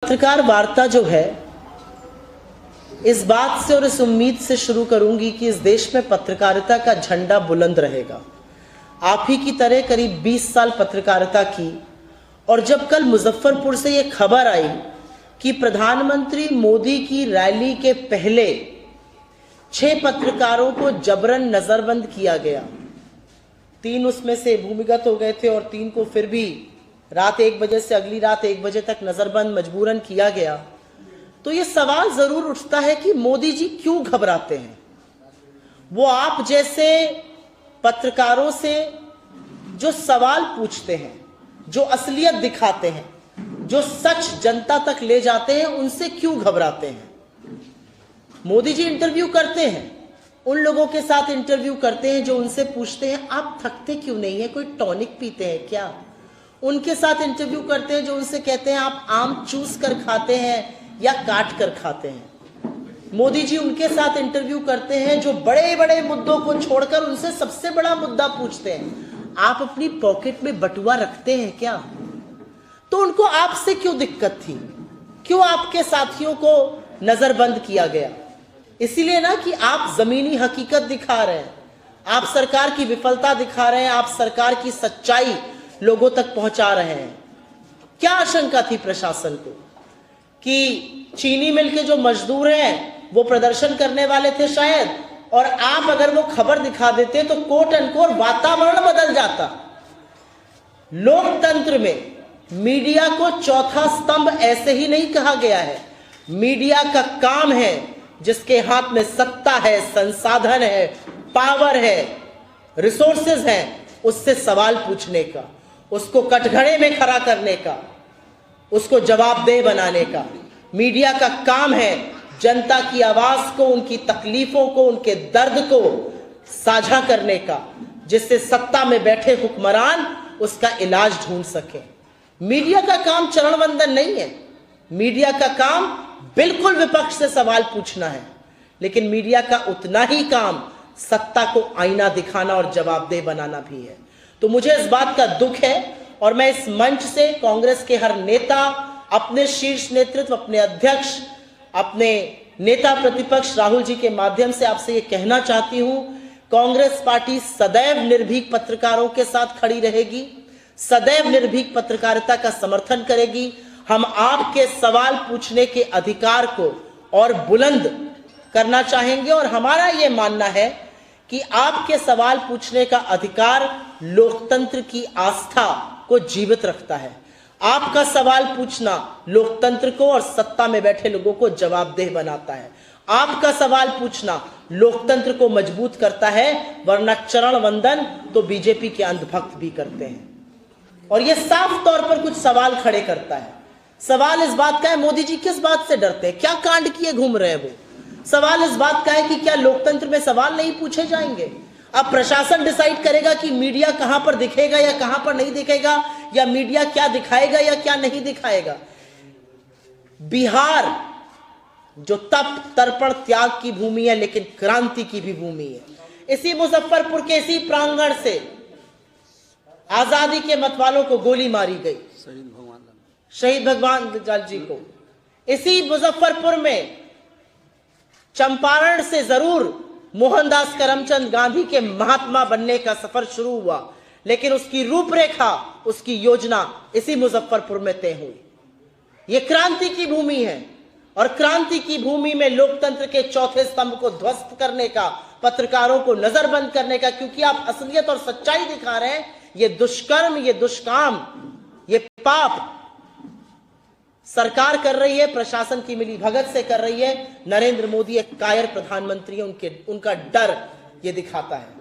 पत्रकार वार्ता जो है, इस बात से और इस उम्मीद से शुरू करूंगी कि इस देश में पत्रकारिता का झंडा बुलंद रहेगा। आप ही की तरह करीब 20 साल पत्रकारिता की, और जब कल मुजफ्फरपुर से ये खबर आई कि प्रधानमंत्री मोदी की रैली के पहले 6 पत्रकारों को जबरन नजरबंद किया गया, 3 उसमें से भूमिगत हो गए थे और 3 को फिर भी रात 1 बजे से अगली रात 1 बजे तक नजरबंद मजबूरन किया गया, तो ये सवाल जरूर उठता है कि मोदी जी क्यों घबराते हैं। वो आप जैसे पत्रकारों से जो सवाल पूछते हैं, जो असलियत दिखाते हैं, जो सच जनता तक ले जाते हैं, उनसे क्यों घबराते हैं। मोदी जी इंटरव्यू करते हैं, उन लोगों के साथ इंटरव्यू करते हैं जो उनसे पूछते हैं आप थकते क्यों नहीं है, कोई टॉनिक पीते हैं क्या। उनके साथ इंटरव्यू करते हैं जो उनसे कहते हैं आप आम चूस कर खाते हैं या काट कर खाते हैं। मोदी जी उनके साथ इंटरव्यू करते हैं जो बड़े बड़े मुद्दों को छोड़कर उनसे सबसे बड़ा मुद्दा पूछते हैं आप अपनी पॉकेट में बटुआ रखते हैं क्या। तो उनको आपसे क्यों दिक्कत थी, क्यों आपके साथियों को नजरबंद किया गया। इसीलिए ना कि आप जमीनी हकीकत दिखा रहे हैं, आप सरकार की विफलता दिखा रहे हैं, आप सरकार की सच्चाई लोगों तक पहुंचा रहे हैं। क्या आशंका थी प्रशासन को कि चीनी मिल के जो मजदूर हैं वो प्रदर्शन करने वाले थे शायद, और आप अगर वो खबर दिखा देते तो कोट अनकोट वातावरण बदल जाता। लोकतंत्र में मीडिया को चौथा स्तंभ ऐसे ही नहीं कहा गया है। मीडिया का काम है, जिसके हाथ में सत्ता है, संसाधन है, पावर है, रिसोर्सेज हैं, उससे सवाल पूछने का, उसको कटघरे में खड़ा करने का, उसको जवाबदेह बनाने का। मीडिया का काम है जनता की आवाज को, उनकी तकलीफों को, उनके दर्द को साझा करने का, जिससे सत्ता में बैठे हुक्मरान उसका इलाज ढूंढ सके। मीडिया का काम चरणवंदन नहीं है, मीडिया का काम बिल्कुल विपक्ष से सवाल पूछना है, लेकिन मीडिया का उतना ही काम सत्ता को आईना दिखाना और जवाबदेह बनाना भी है। तो मुझे इस बात का दुख है और मैं इस मंच से कांग्रेस के हर नेता, अपने शीर्ष नेतृत्व, अपने अध्यक्ष, अपने नेता प्रतिपक्ष राहुल जी के माध्यम से आपसे ये कहना चाहती हूं, कांग्रेस पार्टी सदैव निर्भीक पत्रकारों के साथ खड़ी रहेगी, सदैव निर्भीक पत्रकारिता का समर्थन करेगी। हम आपके सवाल पूछने के अधिकार को और बुलंद करना चाहेंगे, और हमारा ये मानना है कि आपके सवाल पूछने का अधिकार लोकतंत्र की आस्था को जीवित रखता है। आपका सवाल पूछना लोकतंत्र को और सत्ता में बैठे लोगों को जवाबदेह बनाता है। आपका सवाल पूछना लोकतंत्र को मजबूत करता है, वरना चरण वंदन तो बीजेपी के अंधभक्त भी करते हैं। और यह साफ तौर पर कुछ सवाल खड़े करता है। सवाल इस बात का है मोदी जी किस बात से डरते हैं, क्या कांड किए घूम रहे हैं वो। सवाल इस बात का है कि क्या लोकतंत्र में सवाल नहीं पूछे जाएंगे। अब प्रशासन डिसाइड करेगा कि मीडिया कहां पर दिखेगा या कहां पर नहीं दिखेगा, या मीडिया क्या दिखाएगा या क्या नहीं दिखाएगा। बिहार जो तप तर्पण त्याग की भूमि है, लेकिन क्रांति की भी भूमि है। इसी मुजफ्फरपुर के इसी प्रांगण से आजादी के मतवालों को गोली मारी गई, शहीद भगवान लाल जी को। इसी मुजफ्फरपुर में चंपारण से जरूर मोहनदास करमचंद गांधी के महात्मा बनने का सफर शुरू हुआ, लेकिन उसकी रूपरेखा, उसकी योजना इसी मुजफ्फरपुर में तय हुई। यह क्रांति की भूमि है, और क्रांति की भूमि में लोकतंत्र के चौथे स्तंभ को ध्वस्त करने का, पत्रकारों को नजरबंद करने का, क्योंकि आप असलियत और सच्चाई दिखा रहे हैं, ये दुष्कर्म, ये दुष्काम, ये पाप सरकार कर रही है, प्रशासन की मिली भगत से कर रही है। नरेंद्र मोदी एक कायर प्रधानमंत्री है, उनका डर ये दिखाता है।